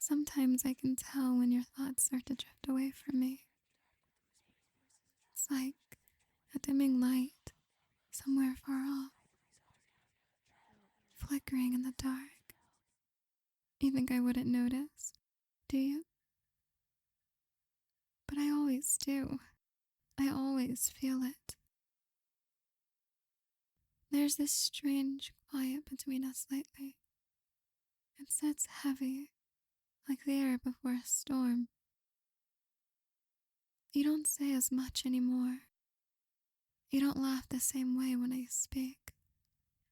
Sometimes I can tell when your thoughts start to drift away from me. It's like a dimming light somewhere far off, flickering in the dark. You think I wouldn't notice, do you? But I always do. I always feel it. There's this strange quiet between us lately. It sits heavy, like the air before a storm. You don't say as much anymore. You don't laugh the same way when I speak.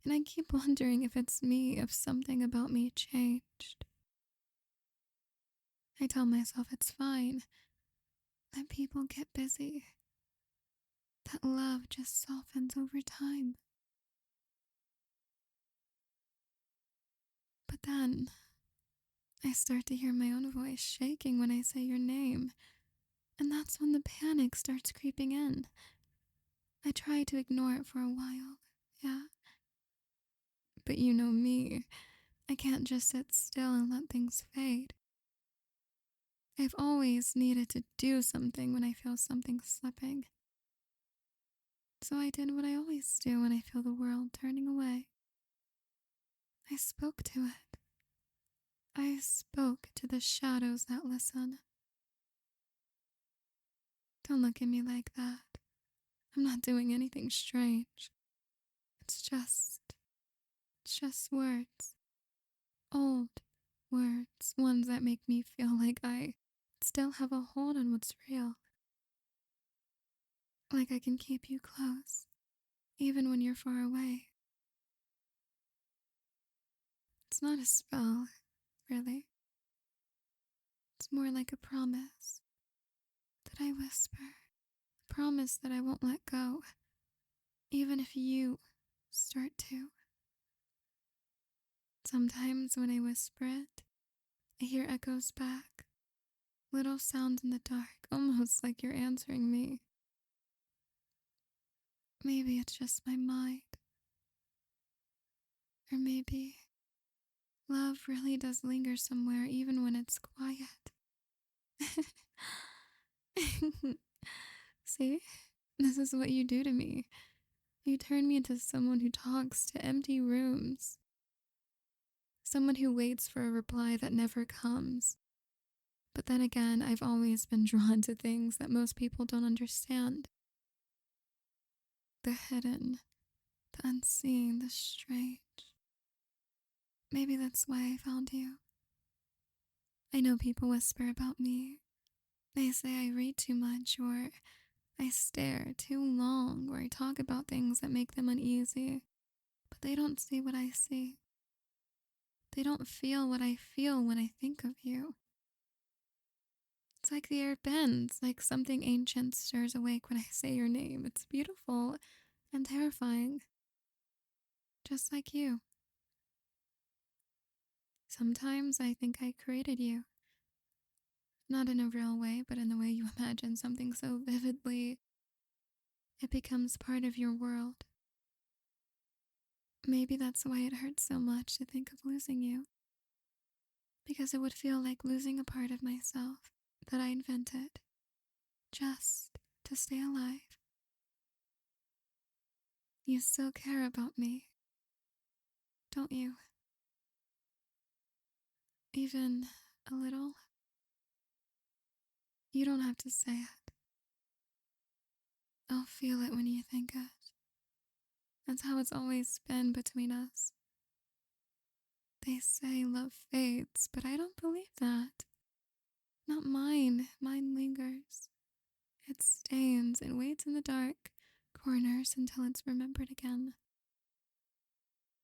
And I keep wondering if it's me, if something about me changed. I tell myself it's fine, that people get busy, that love just softens over time. But then, I start to hear my own voice shaking when I say your name, and that's when the panic starts creeping in. I try to ignore it for a while, yeah. But you know me, I can't just sit still and let things fade. I've always needed to do something when I feel something slipping. So I did what I always do when I feel the world turning away. I spoke to it. I spoke to the shadows that listen. Don't look at me like that. I'm not doing anything strange. It's just words. Old words, ones that make me feel like I still have a hold on what's real. Like I can keep you close, even when you're far away. It's not a spell, really. It's more like a promise that I whisper. A promise that I won't let go, even if you start to. Sometimes when I whisper it, I hear echoes back. Little sounds in the dark, almost like you're answering me. Maybe it's just my mind. Or maybe love really does linger somewhere even when it's quiet. See? This is what you do to me. You turn me into someone who talks to empty rooms. Someone who waits for a reply that never comes. But then again, I've always been drawn to things that most people don't understand. The hidden, the unseen, the strange. Maybe that's why I found you. I know people whisper about me. They say I read too much, or I stare too long, or I talk about things that make them uneasy. But they don't see what I see. They don't feel what I feel when I think of you. It's like the air bends, like something ancient stirs awake when I say your name. It's beautiful and terrifying. Just like you. Sometimes I think I created you. Not in a real way, but in the way you imagine something so vividly, it becomes part of your world. Maybe that's why it hurts so much to think of losing you. Because it would feel like losing a part of myself that I invented just to stay alive. You still care about me, don't you? Even a little? You don't have to say it. I'll feel it when you think it. That's how it's always been between us. They say love fades, but I don't believe that. Not mine. Mine lingers. It stains and waits in the dark corners until it's remembered again.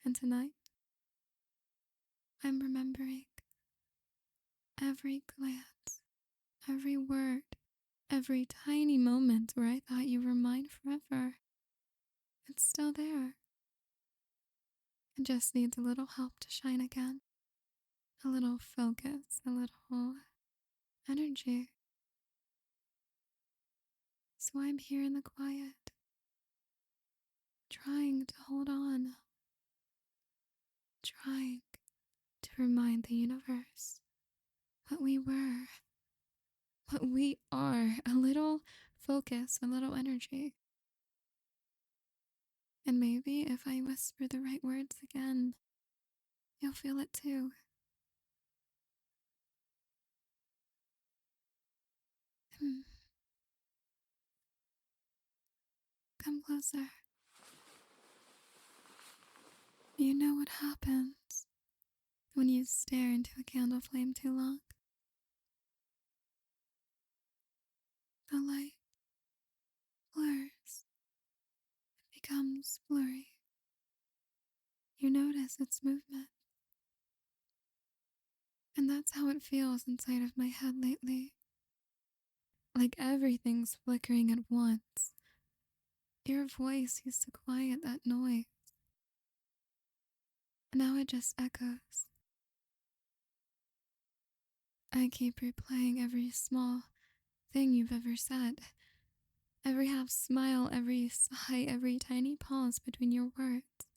And tonight, I'm remembering every glance, every word, every tiny moment where I thought you were mine forever. It's still there. It just needs a little help to shine again. A little focus, a little energy. So I'm here in the quiet, trying to hold on, trying to remind the universe what we were, what we are. A little focus, a little energy. And maybe if I whisper the right words again, you'll feel it too. Hmm. Come closer. You know what happens when you stare into a candle flame too long? The light blurs, it becomes blurry. You notice its movement, and that's how it feels inside of my head lately. Like everything's flickering at once. Your voice used to quiet that noise, and now it just echoes. I keep replaying every small thing you've ever said, every half smile, every sigh, every tiny pause between your words.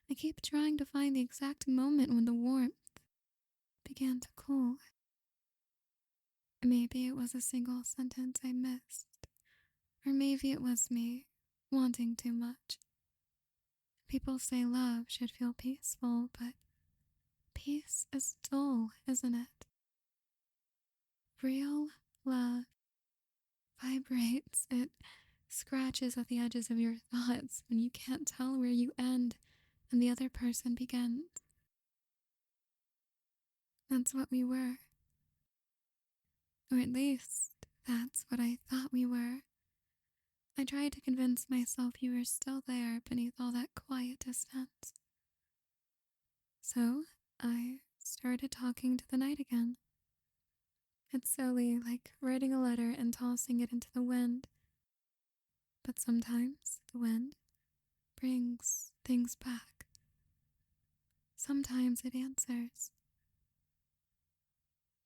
I keep trying to find the exact moment when the warmth began to cool. Maybe it was a single sentence I missed, or maybe it was me wanting too much. People say love should feel peaceful, but peace is dull, isn't it? Real love vibrates. It scratches at the edges of your thoughts when you can't tell where you end and the other person begins. That's what we were. Or at least, that's what I thought we were. I tried to convince myself you were still there beneath all that quiet distance. So, I started talking to the night again. It's silly, like writing a letter and tossing it into the wind. But sometimes the wind brings things back. Sometimes it answers.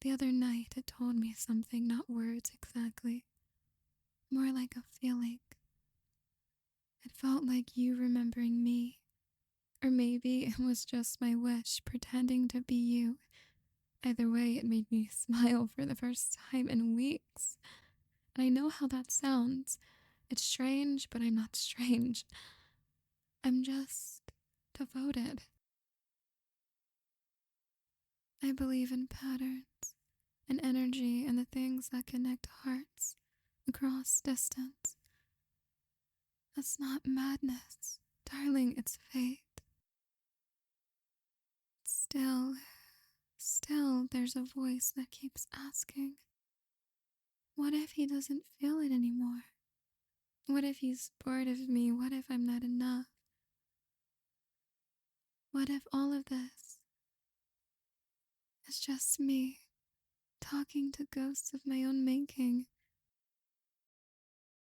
The other night it told me something, not words exactly, more like a feeling. It felt like you remembering me. Or maybe it was just my wish pretending to be you. Either way, it made me smile for the first time in weeks. And I know how that sounds. It's strange, but I'm not strange. I'm just devoted. I believe in patterns, and energy, and the things that connect hearts across distance. That's not madness, darling, it's fate. Still, there's a voice that keeps asking, what if he doesn't feel it anymore? What if he's bored of me? What if I'm not enough? What if all of this is just me talking to ghosts of my own making?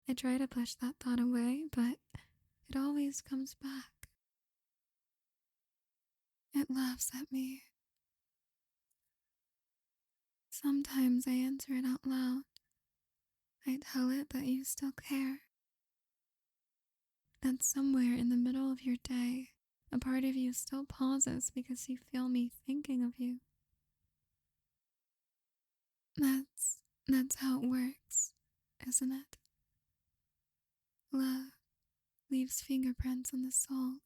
I try to push that thought away, but it always comes back. It laughs at me. Sometimes I answer it out loud. I tell it that you still care. That somewhere in the middle of your day, a part of you still pauses because you feel me thinking of you. That's how it works, isn't it? Love leaves fingerprints on the soul.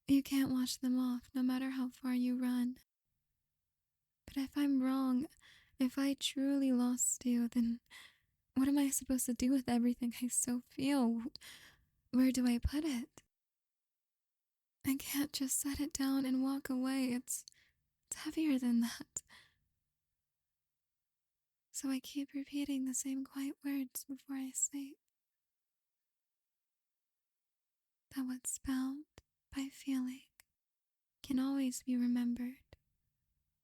You can't wash them off no matter how far you run. But if I'm wrong, if I truly lost you, then what am I supposed to do with everything I so feel? Where do I put it? I can't just set it down and walk away. It's heavier than that. So I keep repeating the same quiet words before I sleep. That what's bound by feeling can always be remembered.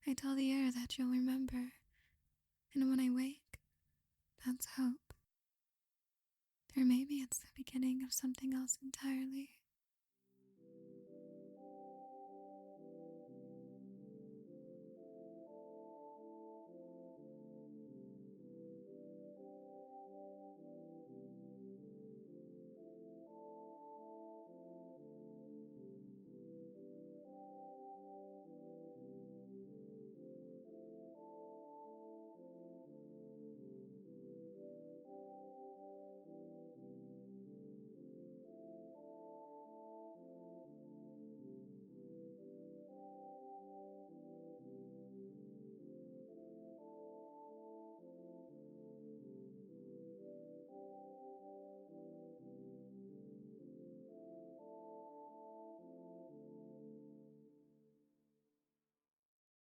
I tell the air that you'll remember, and when I wake, that's hope. Or maybe it's the beginning of something else entirely.